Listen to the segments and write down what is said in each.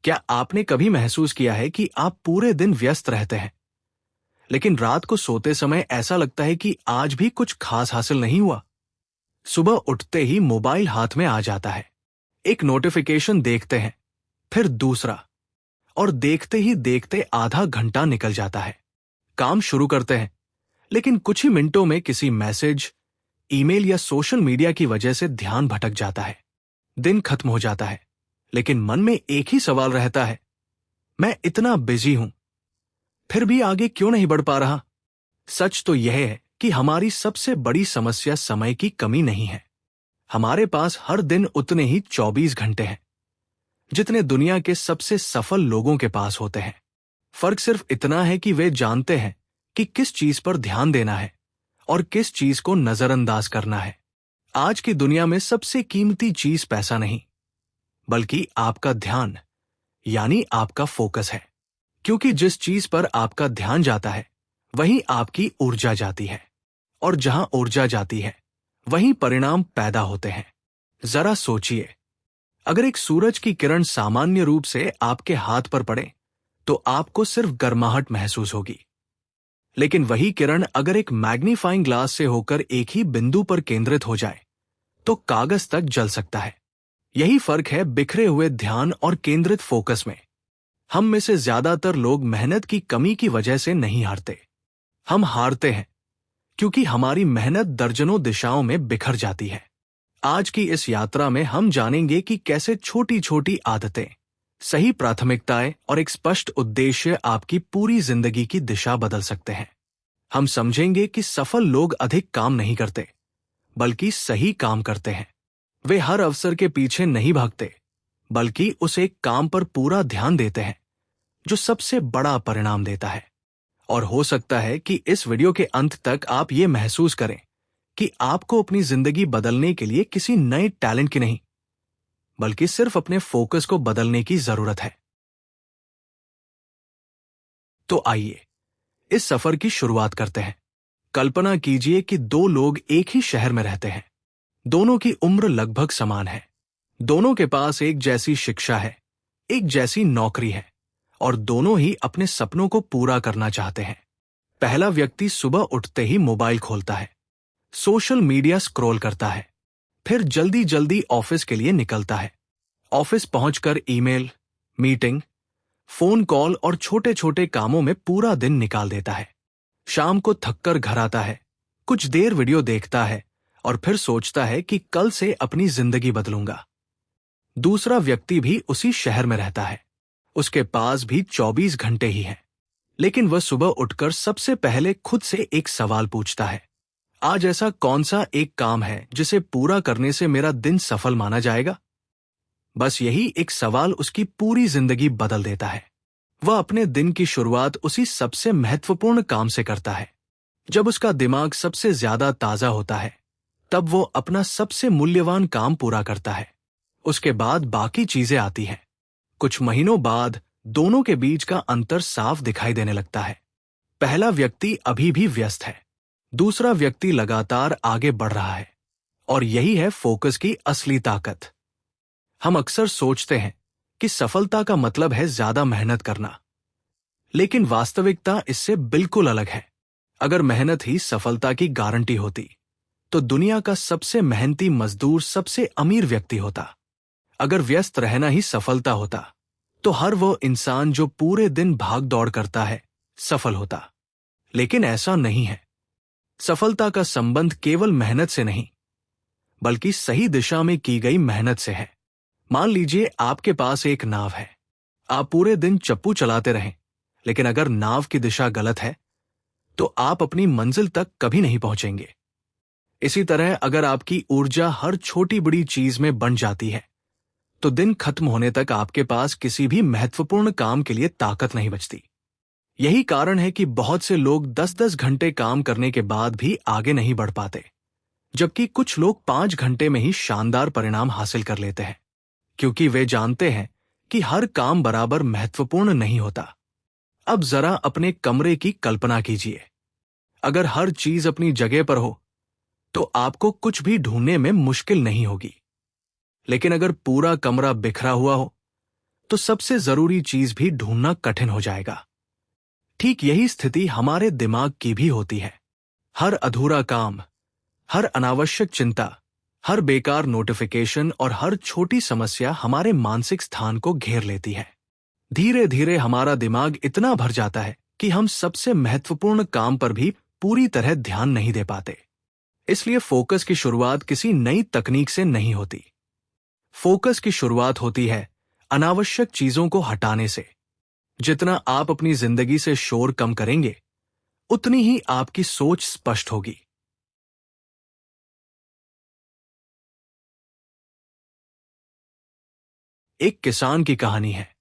क्या आपने कभी महसूस किया है कि आप पूरे दिन व्यस्त रहते हैं, लेकिन रात को सोते समय ऐसा लगता है कि आज भी कुछ खास हासिल नहीं हुआ? सुबह उठते ही मोबाइल हाथ में आ जाता है, एक नोटिफिकेशन देखते हैं, फिर दूसरा, और देखते ही देखते आधा घंटा निकल जाता है। काम शुरू करते हैं, लेकिन कुछ ही मिनटों में किसी मैसेज, ईमेल या सोशल मीडिया की वजह से ध्यान भटक जाता है। दिन खत्म हो जाता है, लेकिन मन में एक ही सवाल रहता है, मैं इतना बिजी हूं, फिर भी आगे क्यों नहीं बढ़ पा रहा? सच तो यह है कि हमारी सबसे बड़ी समस्या समय की कमी नहीं है। हमारे पास हर दिन उतने ही 24 घंटे हैं जितने दुनिया के सबसे सफल लोगों के पास होते हैं। फर्क सिर्फ इतना है कि वे जानते हैं कि किस चीज पर ध्यान देना है और किस चीज को नजरअंदाज करना है। आज की दुनिया में सबसे कीमती चीज पैसा नहीं, बल्कि आपका ध्यान, यानी आपका फोकस है। क्योंकि जिस चीज पर आपका ध्यान जाता है, वहीं आपकी ऊर्जा जाती है, और जहां ऊर्जा जाती है, वहीं परिणाम पैदा होते हैं। जरा सोचिए, अगर एक सूरज की किरण सामान्य रूप से आपके हाथ पर पड़े तो आपको सिर्फ गर्माहट महसूस होगी, लेकिन वही किरण अगर एक मैग्नीफाइंग ग्लास से होकर एक ही बिंदु पर केंद्रित हो जाए तो कागज तक जल सकता है। यही फर्क है बिखरे हुए ध्यान और केंद्रित फोकस में। हम में से ज्यादातर लोग मेहनत की कमी की वजह से नहीं हारते। हम हारते हैं क्योंकि हमारी मेहनत दर्जनों दिशाओं में बिखर जाती है। आज की इस यात्रा में हम जानेंगे कि कैसे छोटी छोटी आदतें, सही प्राथमिकताएं और एक स्पष्ट उद्देश्य आपकी पूरी जिंदगी की दिशा बदल सकते हैं। हम समझेंगे कि सफल लोग अधिक काम नहीं करते, बल्कि सही काम करते हैं। वे हर अवसर के पीछे नहीं भागते, बल्कि उस एक काम पर पूरा ध्यान देते हैं जो सबसे बड़ा परिणाम देता है। और हो सकता है कि इस वीडियो के अंत तक आप ये महसूस करें कि आपको अपनी जिंदगी बदलने के लिए किसी नए टैलेंट की नहीं, बल्कि सिर्फ अपने फोकस को बदलने की जरूरत है। तो आइए इस सफर की शुरुआत करते हैं। कल्पना कीजिए कि दो लोग एक ही शहर में रहते हैं। दोनों की उम्र लगभग समान है। दोनों के पास एक जैसी शिक्षा है, एक जैसी नौकरी है, और दोनों ही अपने सपनों को पूरा करना चाहते हैं। पहला व्यक्ति सुबह उठते ही मोबाइल खोलता है, सोशल मीडिया स्क्रॉल करता है, फिर जल्दी जल्दी ऑफिस के लिए निकलता है। ऑफिस पहुंचकर ईमेल, मीटिंग, फोन कॉल और छोटे छोटे कामों में पूरा दिन निकाल देता है। शाम को थककर घर आता है, कुछ देर वीडियो देखता है और फिर सोचता है कि कल से अपनी जिंदगी बदलूंगा। दूसरा व्यक्ति भी उसी शहर में रहता है। उसके पास भी 24 घंटे ही हैं, लेकिन वह सुबह उठकर सबसे पहले खुद से एक सवाल पूछता है, आज ऐसा कौन सा एक काम है जिसे पूरा करने से मेरा दिन सफल माना जाएगा? बस यही एक सवाल उसकी पूरी जिंदगी बदल देता है। वह अपने दिन की शुरुआत उसी सबसे महत्वपूर्ण काम से करता है। जब उसका दिमाग सबसे ज्यादा ताजा होता है, तब वो अपना सबसे मूल्यवान काम पूरा करता है। उसके बाद बाकी चीजें आती हैं। कुछ महीनों बाद दोनों के बीच का अंतर साफ दिखाई देने लगता है। पहला व्यक्ति अभी भी व्यस्त है, दूसरा व्यक्ति लगातार आगे बढ़ रहा है। और यही है फोकस की असली ताकत। हम अक्सर सोचते हैं कि सफलता का मतलब है ज्यादा मेहनत करना, लेकिन वास्तविकता इससे बिल्कुल अलग है। अगर मेहनत ही सफलता की गारंटी होती, तो दुनिया का सबसे मेहनती मजदूर सबसे अमीर व्यक्ति होता। अगर व्यस्त रहना ही सफलता होता, तो हर वो इंसान जो पूरे दिन भाग दौड़ करता है सफल होता। लेकिन ऐसा नहीं है। सफलता का संबंध केवल मेहनत से नहीं, बल्कि सही दिशा में की गई मेहनत से है। मान लीजिए आपके पास एक नाव है। आप पूरे दिन चप्पू चलाते रहें, लेकिन अगर नाव की दिशा गलत है तो आप अपनी मंजिल तक कभी नहीं पहुंचेंगे। इसी तरह अगर आपकी ऊर्जा हर छोटी बड़ी चीज में बंट जाती है, तो दिन खत्म होने तक आपके पास किसी भी महत्वपूर्ण काम के लिए ताकत नहीं बचती। यही कारण है कि बहुत से लोग 10-10 घंटे काम करने के बाद भी आगे नहीं बढ़ पाते, जबकि कुछ लोग 5 घंटे में ही शानदार परिणाम हासिल कर लेते हैं। क्योंकि वे जानते हैं कि हर काम बराबर महत्वपूर्ण नहीं होता। अब जरा अपने कमरे की कल्पना कीजिए। अगर हर चीज अपनी जगह पर हो, तो आपको कुछ भी ढूंढने में मुश्किल नहीं होगी। लेकिन अगर पूरा कमरा बिखरा हुआ हो, तो सबसे जरूरी चीज भी ढूंढना कठिन हो जाएगा। ठीक यही स्थिति हमारे दिमाग की भी होती है। हर अधूरा काम, हर अनावश्यक चिंता, हर बेकार नोटिफिकेशन और हर छोटी समस्या हमारे मानसिक स्थान को घेर लेती है। धीरे धीरे हमारा दिमाग इतना भर जाता है कि हम सबसे महत्वपूर्ण काम पर भी पूरी तरह ध्यान नहीं दे पाते। इसलिए फोकस की शुरुआत किसी नई तकनीक से नहीं होती। फोकस की शुरुआत होती है अनावश्यक चीजों को हटाने से। जितना आप अपनी जिंदगी से शोर कम करेंगे, उतनी ही आपकी सोच स्पष्ट होगी। एक किसान की कहानी है।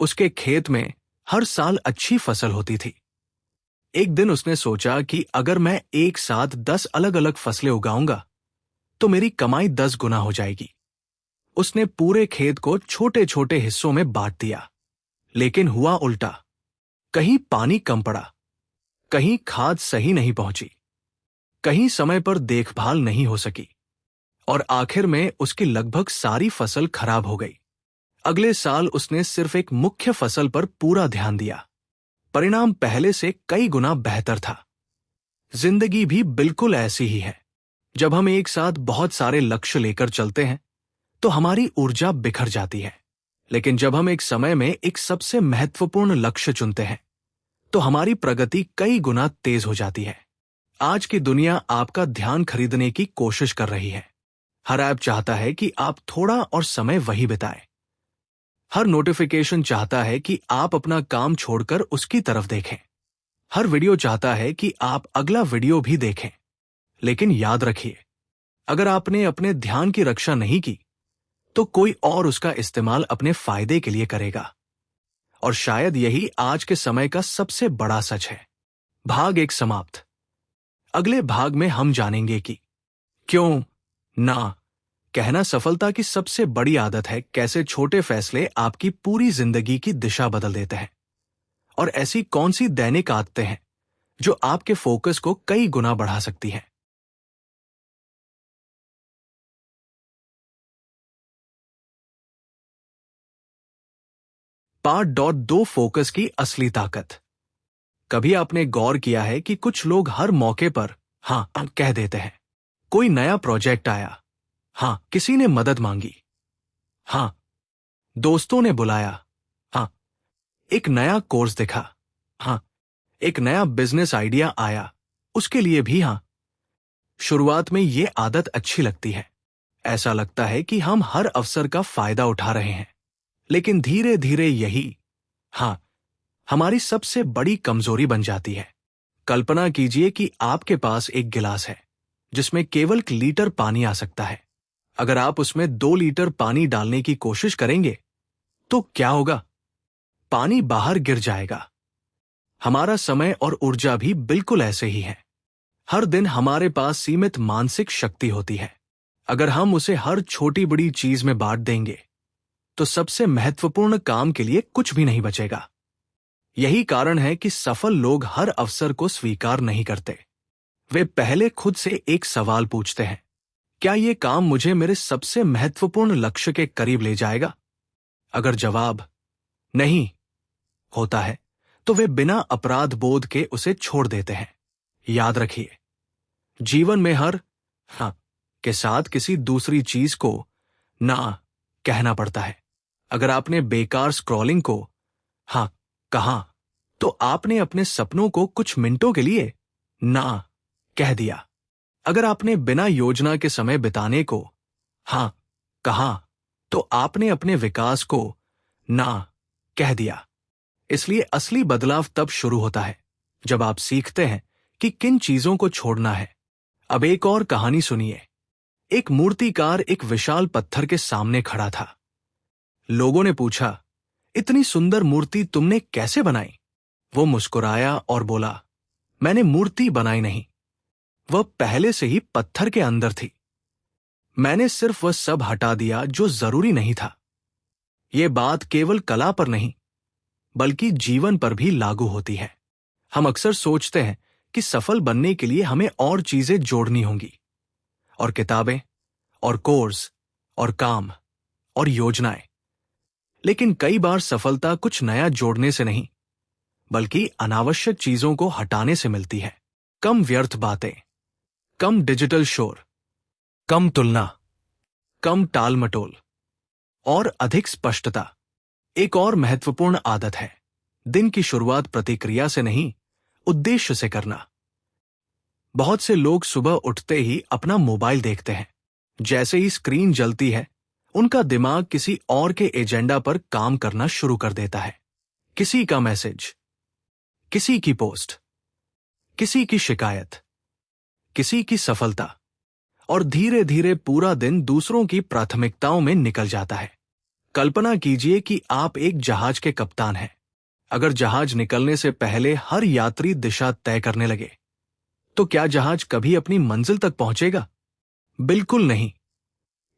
उसके खेत में हर साल अच्छी फसल होती थी। एक दिन उसने सोचा कि अगर मैं एक साथ 10 अलग अलग फसलें उगाऊंगा तो मेरी कमाई 10 गुना हो जाएगी। उसने पूरे खेत को छोटे छोटे हिस्सों में बांट दिया, लेकिन हुआ उल्टा। कहीं पानी कम पड़ा, कहीं खाद सही नहीं पहुंची, कहीं समय पर देखभाल नहीं हो सकी, और आखिर में उसकी लगभग सारी फसल खराब हो गई। अगले साल उसने सिर्फ एक मुख्य फसल पर पूरा ध्यान दिया। परिणाम पहले से कई गुना बेहतर था। जिंदगी भी बिल्कुल ऐसी ही है। जब हम एक साथ बहुत सारे लक्ष्य लेकर चलते हैं तो हमारी ऊर्जा बिखर जाती है, लेकिन जब हम एक समय में एक सबसे महत्वपूर्ण लक्ष्य चुनते हैं तो हमारी प्रगति कई गुना तेज हो जाती है। आज की दुनिया आपका ध्यान खरीदने की कोशिश कर रही है। हर ऐप चाहता है कि आप थोड़ा और समय वही बिताएं। हर नोटिफिकेशन चाहता है कि आप अपना काम छोड़कर उसकी तरफ देखें। हर वीडियो चाहता है कि आप अगला वीडियो भी देखें। लेकिन याद रखिए, अगर आपने अपने ध्यान की रक्षा नहीं की तो कोई और उसका इस्तेमाल अपने फायदे के लिए करेगा। और शायद यही आज के समय का सबसे बड़ा सच है। भाग 1 समाप्त। अगले भाग में हम जानेंगे कि क्यों ना कहना सफलता की सबसे बड़ी आदत है, कैसे छोटे फैसले आपकी पूरी जिंदगी की दिशा बदल देते हैं, और ऐसी कौन सी दैनिक आदतें हैं जो आपके फोकस को कई गुना बढ़ा सकती हैं। पार्ट 2 फोकस की असली ताकत। कभी आपने गौर किया है कि कुछ लोग हर मौके पर हाँ कह देते हैं। कोई नया प्रोजेक्ट आया, हाँ, किसी ने मदद मांगी, हाँ, दोस्तों ने बुलाया, हाँ, एक नया कोर्स दिखा, हाँ, एक नया बिजनेस आइडिया आया, उसके लिए भी हाँ। शुरुआत में ये आदत अच्छी लगती है। ऐसा लगता है कि हम हर अवसर का फायदा उठा रहे हैं। लेकिन धीरे धीरे यही हाँ हमारी सबसे बड़ी कमजोरी बन जाती है। कल्पना कीजिए कि आपके पास एक गिलास है जिसमें केवल 1 लीटर पानी आ सकता है। अगर आप उसमें 2 लीटर पानी डालने की कोशिश करेंगे तो क्या होगा? पानी बाहर गिर जाएगा। हमारा समय और ऊर्जा भी बिल्कुल ऐसे ही है। हर दिन हमारे पास सीमित मानसिक शक्ति होती है। अगर हम उसे हर छोटी बड़ी चीज में बांट देंगे तो सबसे महत्वपूर्ण काम के लिए कुछ भी नहीं बचेगा। यही कारण है कि सफल लोग हर अवसर को स्वीकार नहीं करते। वे पहले खुद से एक सवाल पूछते हैं, क्या ये काम मुझे मेरे सबसे महत्वपूर्ण लक्ष्य के करीब ले जाएगा? अगर जवाब नहीं होता है तो वे बिना अपराध बोध के उसे छोड़ देते हैं। याद रखिए, जीवन में हर हाँ के साथ किसी दूसरी चीज को ना कहना पड़ता है। अगर आपने बेकार स्क्रॉलिंग को हाँ कहा तो आपने अपने सपनों को कुछ मिनटों के लिए ना कह दिया। अगर आपने बिना योजना के समय बिताने को हाँ कहा तो आपने अपने विकास को ना कह दिया। इसलिए असली बदलाव तब शुरू होता है जब आप सीखते हैं कि किन चीजों को छोड़ना है। अब एक और कहानी सुनिए। एक मूर्तिकार एक विशाल पत्थर के सामने खड़ा था। लोगों ने पूछा, इतनी सुंदर मूर्ति तुमने कैसे बनाई? वो मुस्कुराया और बोला, मैंने मूर्ति बनाई नहीं, वह पहले से ही पत्थर के अंदर थी। मैंने सिर्फ वह सब हटा दिया जो जरूरी नहीं था। ये बात केवल कला पर नहीं बल्कि जीवन पर भी लागू होती है। हम अक्सर सोचते हैं कि सफल बनने के लिए हमें और चीजें जोड़नी होंगी, और किताबें और कोर्स और काम और योजनाएं। लेकिन कई बार सफलता कुछ नया जोड़ने से नहीं, बल्कि अनावश्यक चीजों को हटाने से मिलती है। कम व्यर्थ बातें, कम डिजिटल शोर, कम तुलना, कम टाल मटोल और अधिक स्पष्टता। एक और महत्वपूर्ण आदत है दिन की शुरुआत प्रतिक्रिया से नहीं, उद्देश्य से करना। बहुत से लोग सुबह उठते ही अपना मोबाइल देखते हैं। जैसे ही स्क्रीन जलती है, उनका दिमाग किसी और के एजेंडा पर काम करना शुरू कर देता है। किसी का मैसेज, किसी की पोस्ट, किसी की शिकायत, किसी की सफलता, और धीरे धीरे पूरा दिन दूसरों की प्राथमिकताओं में निकल जाता है। कल्पना कीजिए कि आप एक जहाज के कप्तान हैं। अगर जहाज निकलने से पहले हर यात्री दिशा तय करने लगे, तो क्या जहाज कभी अपनी मंजिल तक पहुंचेगा? बिल्कुल नहीं।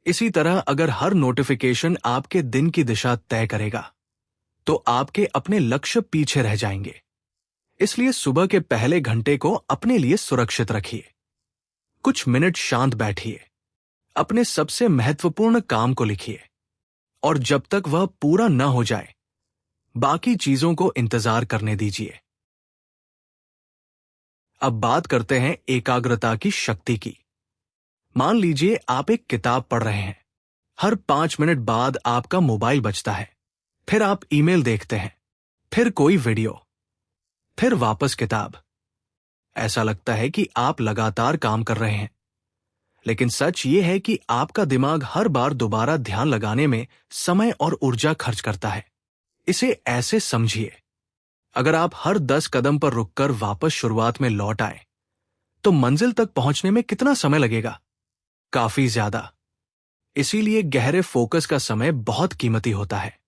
इसी तरह अगर हर नोटिफिकेशन आपके दिन की दिशा तय करेगा, तो आपके अपने लक्ष्य पीछे रह जाएंगे। इसलिए सुबह के पहले घंटे को अपने लिए सुरक्षित रखिए। कुछ मिनट शांत बैठिए, अपने सबसे महत्वपूर्ण काम को लिखिए, और जब तक वह पूरा न हो जाए, बाकी चीजों को इंतजार करने दीजिए। अब बात करते हैं एकाग्रता की शक्ति की। मान लीजिए आप एक किताब पढ़ रहे हैं। हर 5 मिनट बाद आपका मोबाइल बजता है। फिर आप ईमेल देखते हैं, फिर कोई वीडियो, फिर वापस किताब। ऐसा लगता है कि आप लगातार काम कर रहे हैं, लेकिन सच ये है कि आपका दिमाग हर बार दोबारा ध्यान लगाने में समय और ऊर्जा खर्च करता है। इसे ऐसे समझिए, अगर आप हर 10 कदम पर रुककर वापस शुरुआत में लौट आए, तो मंजिल तक पहुंचने में कितना समय लगेगा? काफी ज्यादा। इसीलिए गहरे फोकस का समय बहुत कीमती होता है।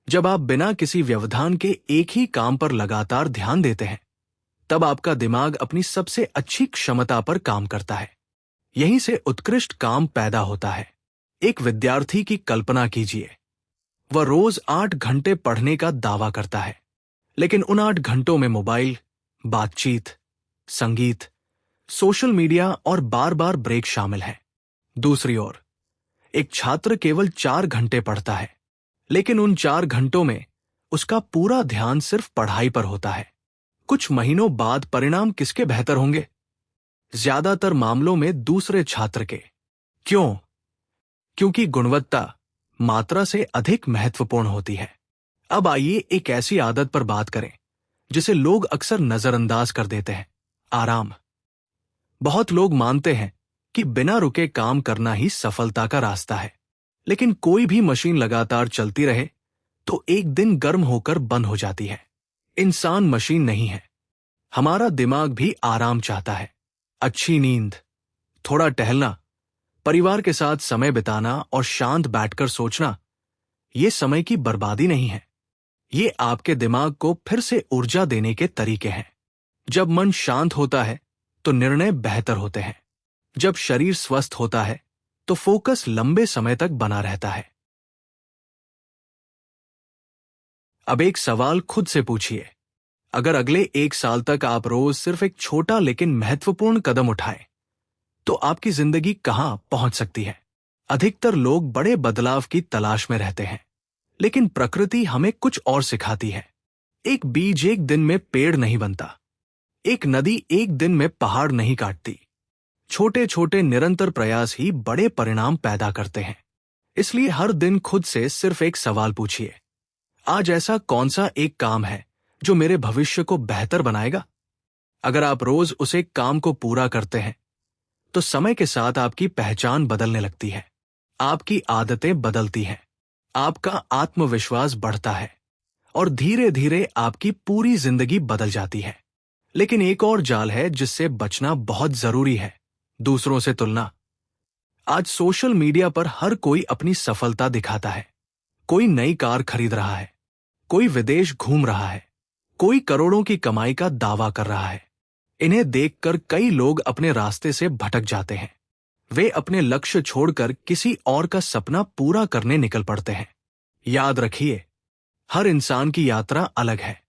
जब आप बिना किसी व्यवधान के एक ही काम पर लगातार ध्यान देते हैं, तब आपका दिमाग अपनी सबसे अच्छी क्षमता पर काम करता है। यहीं से उत्कृष्ट काम पैदा होता है। एक विद्यार्थी की कल्पना कीजिए, वह रोज 8 घंटे पढ़ने का दावा करता है, लेकिन उन 8 घंटों में मोबाइल, बातचीत, संगीत, सोशल मीडिया और बार बार ब्रेक शामिल है। दूसरी ओर, एक छात्र केवल 4 घंटे पढ़ता है, लेकिन उन 4 घंटों में उसका पूरा ध्यान सिर्फ पढ़ाई पर होता है। कुछ महीनों बाद परिणाम किसके बेहतर होंगे? ज्यादातर मामलों में दूसरे छात्र के। क्यों? क्योंकि गुणवत्ता मात्रा से अधिक महत्वपूर्ण होती है। अब आइए एक ऐसी आदत पर बात करें जिसे लोग अक्सर नजरअंदाज कर देते हैं, आराम। बहुत लोग मानते हैं कि बिना रुके काम करना ही सफलता का रास्ता है, लेकिन कोई भी मशीन लगातार चलती रहे तो एक दिन गर्म होकर बंद हो जाती है। इंसान मशीन नहीं है। हमारा दिमाग भी आराम चाहता है, अच्छी नींद, थोड़ा टहलना, परिवार के साथ समय बिताना और शांत बैठकर सोचना। ये समय की बर्बादी नहीं है, ये आपके दिमाग को फिर से ऊर्जा देने के तरीके हैं। जब मन शांत होता है तो निर्णय बेहतर होते हैं। जब शरीर स्वस्थ होता है तो फोकस लंबे समय तक बना रहता है। अब एक सवाल खुद से पूछिए, अगर अगले 1 साल तक आप रोज सिर्फ एक छोटा लेकिन महत्वपूर्ण कदम उठाएं, तो आपकी जिंदगी कहां पहुंच सकती है? अधिकतर लोग बड़े बदलाव की तलाश में रहते हैं, लेकिन प्रकृति हमें कुछ और सिखाती है। एक बीज एक दिन में पेड़ नहीं बनता, एक नदी एक दिन में पहाड़ नहीं काटती। छोटे छोटे निरंतर प्रयास ही बड़े परिणाम पैदा करते हैं। इसलिए हर दिन खुद से सिर्फ एक सवाल पूछिए, आज ऐसा कौन सा एक काम है जो मेरे भविष्य को बेहतर बनाएगा? अगर आप रोज उस एक काम को पूरा करते हैं, तो समय के साथ आपकी पहचान बदलने लगती है, आपकी आदतें बदलती हैं, आपका आत्मविश्वास बढ़ता है और धीरे धीरे आपकी पूरी जिंदगी बदल जाती है। लेकिन एक और जाल है जिससे बचना बहुत जरूरी है, दूसरों से तुलना। आज सोशल मीडिया पर हर कोई अपनी सफलता दिखाता है। कोई नई कार खरीद रहा है, कोई विदेश घूम रहा है, कोई करोड़ों की कमाई का दावा कर रहा है। इन्हें देखकर कई लोग अपने रास्ते से भटक जाते हैं। वे अपने लक्ष्य छोड़कर किसी और का सपना पूरा करने निकल पड़ते हैं। याद रखिए, हर इंसान की यात्रा अलग है।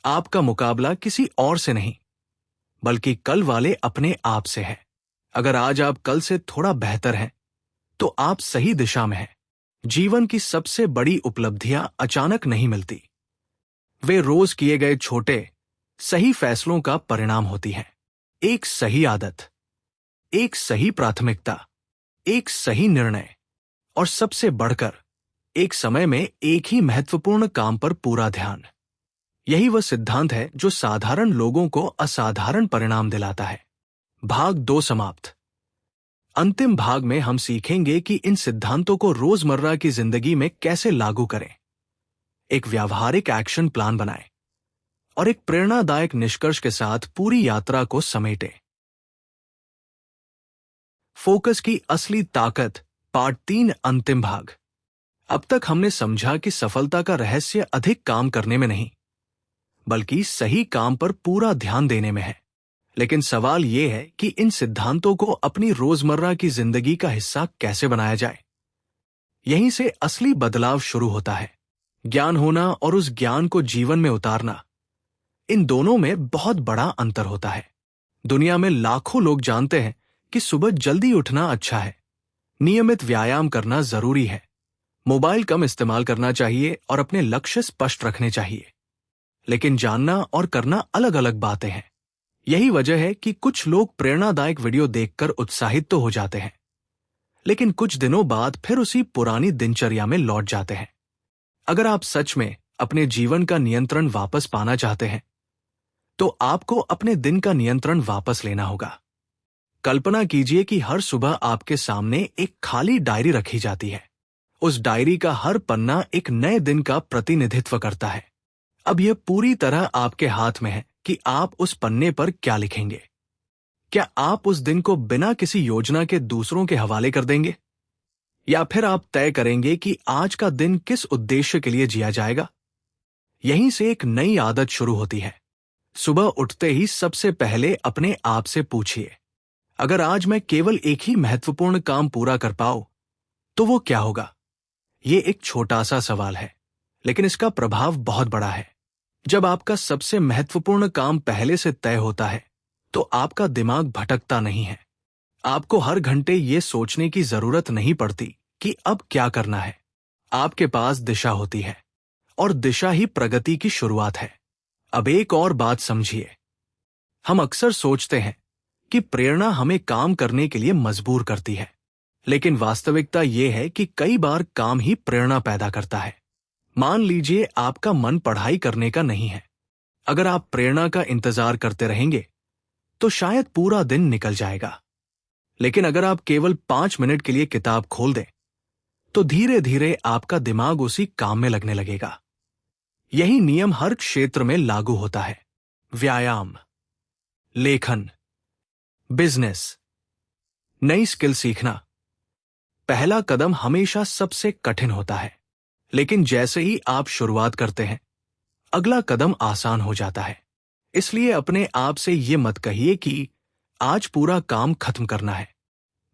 आपका मुकाबला किसी और से नहीं, बल्कि कल वाले अपने आप से है। अगर आज आप कल से थोड़ा बेहतर हैं, तो आप सही दिशा में हैं। जीवन की सबसे बड़ी उपलब्धियां अचानक नहीं मिलती। वे रोज किए गए छोटे, सही फैसलों का परिणाम होती हैं। एक सही आदत, एक सही प्राथमिकता, एक सही निर्णय और सबसे बढ़कर एक समय में एक ही महत्वपूर्ण काम पर पूरा ध्यान। यही वह सिद्धांत है जो साधारण लोगों को असाधारण परिणाम दिलाता है। भाग 2 समाप्त। अंतिम भाग में हम सीखेंगे कि इन सिद्धांतों को रोजमर्रा की जिंदगी में कैसे लागू करें, एक व्यावहारिक एक्शन प्लान बनाएं और एक प्रेरणादायक निष्कर्ष के साथ पूरी यात्रा को समेटें। फोकस की असली ताकत, पार्ट 3, अंतिम भाग। अब तक हमने समझा कि सफलता का रहस्य अधिक काम करने में नहीं, बल्कि सही काम पर पूरा ध्यान देने में है। लेकिन सवाल यह है कि इन सिद्धांतों को अपनी रोजमर्रा की जिंदगी का हिस्सा कैसे बनाया जाए। यहीं से असली बदलाव शुरू होता है। ज्ञान होना और उस ज्ञान को जीवन में उतारना, इन दोनों में बहुत बड़ा अंतर होता है। दुनिया में लाखों लोग जानते हैं कि सुबह जल्दी उठना अच्छा है, नियमित व्यायाम करना जरूरी है, मोबाइल कम इस्तेमाल करना चाहिए और अपने लक्ष्य स्पष्ट रखने चाहिए। लेकिन जानना और करना अलग अलग बातें हैं। यही वजह है कि कुछ लोग प्रेरणादायक वीडियो देखकर उत्साहित तो हो जाते हैं, लेकिन कुछ दिनों बाद फिर उसी पुरानी दिनचर्या में लौट जाते हैं। अगर आप सच में अपने जीवन का नियंत्रण वापस पाना चाहते हैं, तो आपको अपने दिन का नियंत्रण वापस लेना होगा। कल्पना कीजिए कि हर सुबह आपके सामने एक खाली डायरी रखी जाती है। उस डायरी का हर पन्ना एक नए दिन का प्रतिनिधित्व करता है। अब यह पूरी तरह आपके हाथ में है कि आप उस पन्ने पर क्या लिखेंगे। क्या आप उस दिन को बिना किसी योजना के दूसरों के हवाले कर देंगे, या फिर आप तय करेंगे कि आज का दिन किस उद्देश्य के लिए जिया जाएगा? यहीं से एक नई आदत शुरू होती है। सुबह उठते ही सबसे पहले अपने आप से पूछिए, अगर आज मैं केवल एक ही महत्वपूर्ण काम पूरा कर पाऊं, तो वो क्या होगा? ये एक छोटा सा सवाल है, लेकिन इसका प्रभाव बहुत बड़ा है। जब आपका सबसे महत्वपूर्ण काम पहले से तय होता है, तो आपका दिमाग भटकता नहीं है। आपको हर घंटे ये सोचने की जरूरत नहीं पड़ती कि अब क्या करना है। आपके पास दिशा होती है, और दिशा ही प्रगति की शुरुआत है। अब एक और बात समझिए। हम अक्सर सोचते हैं कि प्रेरणा हमें काम करने के लिए मजबूर करती है, लेकिन वास्तविकता यह है कि कई बार काम ही प्रेरणा पैदा करता है। मान लीजिए आपका मन पढ़ाई करने का नहीं है। अगर आप प्रेरणा का इंतजार करते रहेंगे, तो शायद पूरा दिन निकल जाएगा। लेकिन अगर आप केवल 5 मिनट के लिए किताब खोल दें, तो धीरे धीरे आपका दिमाग उसी काम में लगने लगेगा। यही नियम हर क्षेत्र में लागू होता है। व्यायाम, लेखन, बिजनेस, नई स्किल सीखना। पहला कदम हमेशा सबसे कठिन होता है, लेकिन जैसे ही आप शुरुआत करते हैं, अगला कदम आसान हो जाता है। इसलिए अपने आप से ये मत कहिए कि आज पूरा काम खत्म करना है।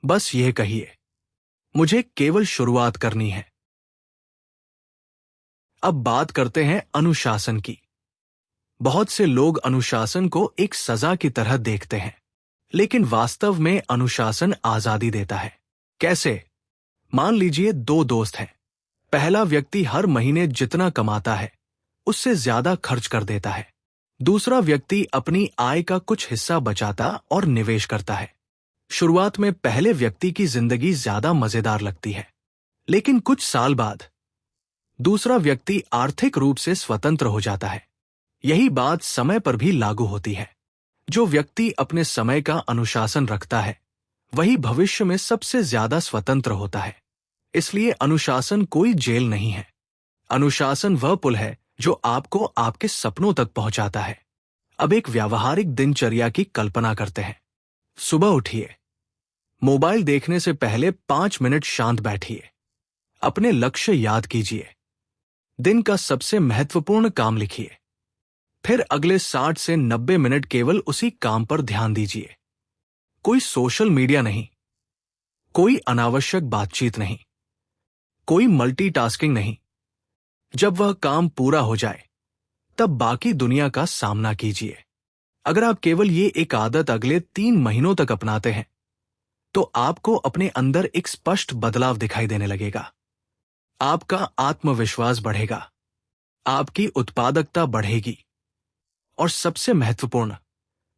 बस यह कहिए, मुझे केवल शुरुआत करनी है। अब बात करते हैं अनुशासन की। बहुत से लोग अनुशासन को एक सजा की तरह देखते हैं, लेकिन वास्तव में अनुशासन आजादी देता है। कैसे? मान लीजिए 2 दोस्त हैं। पहला व्यक्ति हर महीने जितना कमाता है, उससे ज्यादा खर्च कर देता है। दूसरा व्यक्ति अपनी आय का कुछ हिस्सा बचाता और निवेश करता है। शुरुआत में पहले व्यक्ति की जिंदगी ज्यादा मजेदार लगती है, लेकिन कुछ साल बाद दूसरा व्यक्ति आर्थिक रूप से स्वतंत्र हो जाता है। यही बात समय पर भी लागू होती है। जो व्यक्ति अपने समय का अनुशासन रखता है, वही भविष्य में सबसे ज्यादा स्वतंत्र होता है। इसलिए अनुशासन कोई जेल नहीं है। अनुशासन वह पुल है जो आपको आपके सपनों तक पहुंचाता है। अब एक व्यावहारिक दिनचर्या की कल्पना करते हैं। सुबह उठिए। मोबाइल देखने से पहले 5 मिनट शांत बैठिए। अपने लक्ष्य याद कीजिए। दिन का सबसे महत्वपूर्ण काम लिखिए। फिर अगले 60 से 90 मिनट केवल उसी काम पर ध्यान दीजिए। कोई सोशल मीडिया नहीं, कोई अनावश्यक बातचीत नहीं, कोई मल्टीटास्किंग नहीं। जब वह काम पूरा हो जाए, तब बाकी दुनिया का सामना कीजिए। अगर आप केवल ये एक आदत अगले 3 महीनों तक अपनाते हैं, तो आपको अपने अंदर एक स्पष्ट बदलाव दिखाई देने लगेगा। आपका आत्मविश्वास बढ़ेगा, आपकी उत्पादकता बढ़ेगी और सबसे महत्वपूर्ण,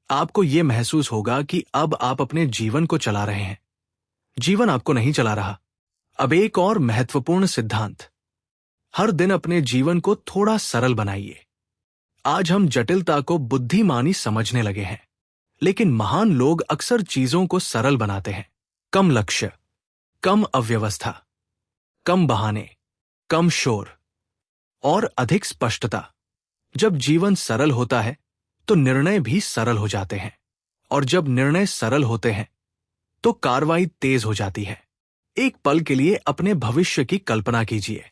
आपको यह महसूस होगा कि अब आप अपने जीवन को चला रहे हैं, जीवन आपको नहीं चला रहा। अब एक और महत्वपूर्ण सिद्धांत, हर दिन अपने जीवन को थोड़ा सरल बनाइए। आज हम जटिलता को बुद्धिमानी समझने लगे हैं, लेकिन महान लोग अक्सर चीजों को सरल बनाते हैं। कम लक्ष्य, कम अव्यवस्था, कम बहाने, कम शोर और अधिक स्पष्टता। जब जीवन सरल होता है तो निर्णय भी सरल हो जाते हैं, और जब निर्णय सरल होते हैं तो कार्रवाई तेज हो जाती है। एक पल के लिए अपने भविष्य की कल्पना कीजिए।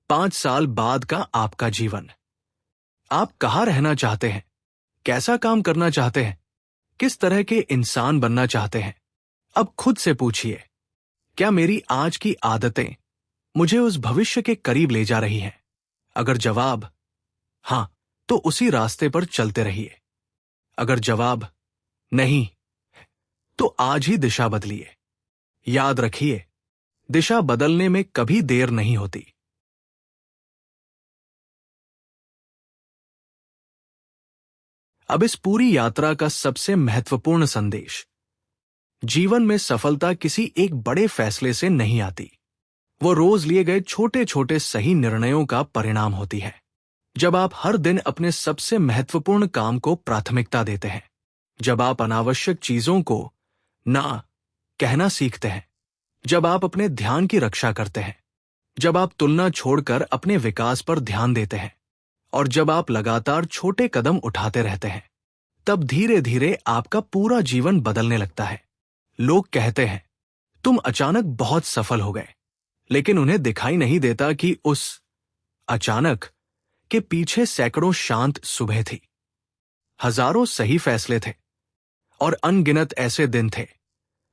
5 साल बाद का आपका जीवन। आप कहाँ रहना चाहते हैं? कैसा काम करना चाहते हैं? किस तरह के इंसान बनना चाहते हैं? अब खुद से पूछिए, क्या मेरी आज की आदतें मुझे उस भविष्य के करीब ले जा रही हैं? अगर जवाब हां, तो उसी रास्ते पर चलते रहिए। अगर जवाब नहीं, तो आज ही दिशा बदलिए। याद रखिए, दिशा बदलने में कभी देर नहीं होती। अब इस पूरी यात्रा का सबसे महत्वपूर्ण संदेश, जीवन में सफलता किसी एक बड़े फैसले से नहीं आती। वो रोज लिए गए छोटे छोटे सही निर्णयों का परिणाम होती है। जब आप हर दिन अपने सबसे महत्वपूर्ण काम को प्राथमिकता देते हैं, जब आप अनावश्यक चीजों को ना कहना सीखते हैं, जब आप अपने ध्यान की रक्षा करते हैं, जब आप तुलना छोड़कर अपने विकास पर ध्यान देते हैं, और जब आप लगातार छोटे कदम उठाते रहते हैं, तब धीरे धीरे आपका पूरा जीवन बदलने लगता है। लोग कहते हैं, तुम अचानक बहुत सफल हो गए, लेकिन उन्हें दिखाई नहीं देता कि उस अचानक के पीछे सैकड़ों शांत सुबह थी, हजारों सही फैसले थे और अनगिनत ऐसे दिन थे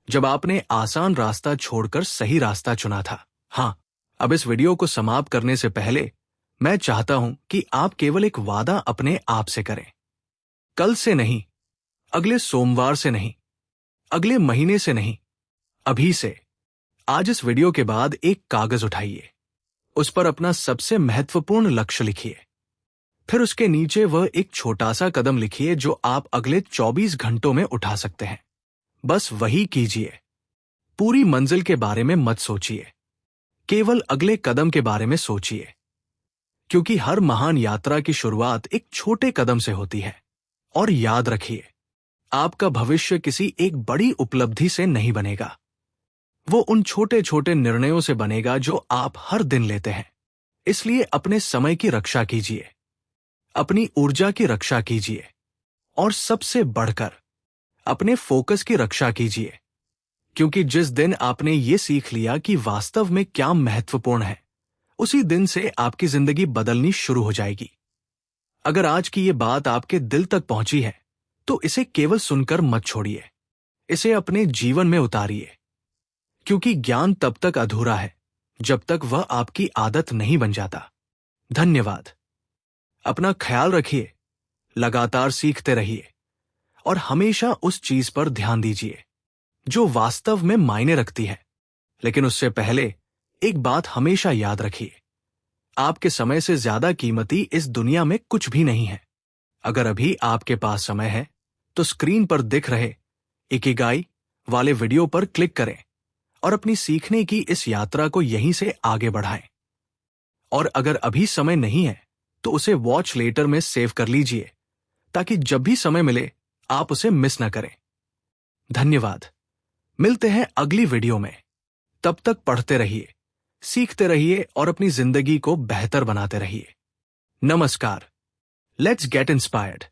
जब आपने आसान रास्ता छोड़कर सही रास्ता चुना था। हां, अब इस वीडियो को समाप्त करने से पहले मैं चाहता हूं कि आप केवल एक वादा अपने आप से करें। कल से नहीं, अगले सोमवार से नहीं, अगले महीने से नहीं, अभी से। आज इस वीडियो के बाद एक कागज उठाइए, उस पर अपना सबसे महत्वपूर्ण लक्ष्य लिखिए, फिर उसके नीचे वह एक छोटा सा कदम लिखिए जो आप अगले 24 घंटों में उठा सकते हैं। बस वही कीजिए। पूरी मंजिल के बारे में मत सोचिए, केवल अगले कदम के बारे में सोचिए, क्योंकि हर महान यात्रा की शुरुआत एक छोटे कदम से होती है। और याद रखिए, आपका भविष्य किसी एक बड़ी उपलब्धि से नहीं बनेगा, वो उन छोटे छोटे निर्णयों से बनेगा जो आप हर दिन लेते हैं। इसलिए अपने समय की रक्षा कीजिए, अपनी ऊर्जा की रक्षा कीजिए, और सबसे बढ़कर अपने फोकस की रक्षा कीजिए, क्योंकि जिस दिन आपने ये सीख लिया कि वास्तव में क्या महत्वपूर्ण है, उसी दिन से आपकी जिंदगी बदलनी शुरू हो जाएगी। अगर आज की ये बात आपके दिल तक पहुंची है, तो इसे केवल सुनकर मत छोड़िए, इसे अपने जीवन में उतारिए, क्योंकि ज्ञान तब तक अधूरा है जब तक वह आपकी आदत नहीं बन जाता। धन्यवाद। अपना ख्याल रखिए, लगातार सीखते रहिए, और हमेशा उस चीज पर ध्यान दीजिए जो वास्तव में मायने रखती है। लेकिन उससे पहले एक बात हमेशा याद रखिए, आपके समय से ज्यादा कीमती इस दुनिया में कुछ भी नहीं है। अगर अभी आपके पास समय है, तो स्क्रीन पर दिख रहे इकिगाई वाले वीडियो पर क्लिक करें और अपनी सीखने की इस यात्रा को यहीं से आगे बढ़ाएं। और अगर अभी समय नहीं है, तो उसे वॉच लेटर में सेव कर लीजिए, ताकि जब भी समय मिले आप उसे मिस न करें। धन्यवाद। मिलते हैं अगली वीडियो में। तब तक पढ़ते रहिए, सीखते रहिए और अपनी जिंदगी को बेहतर बनाते रहिए। नमस्कार। Let's get inspired.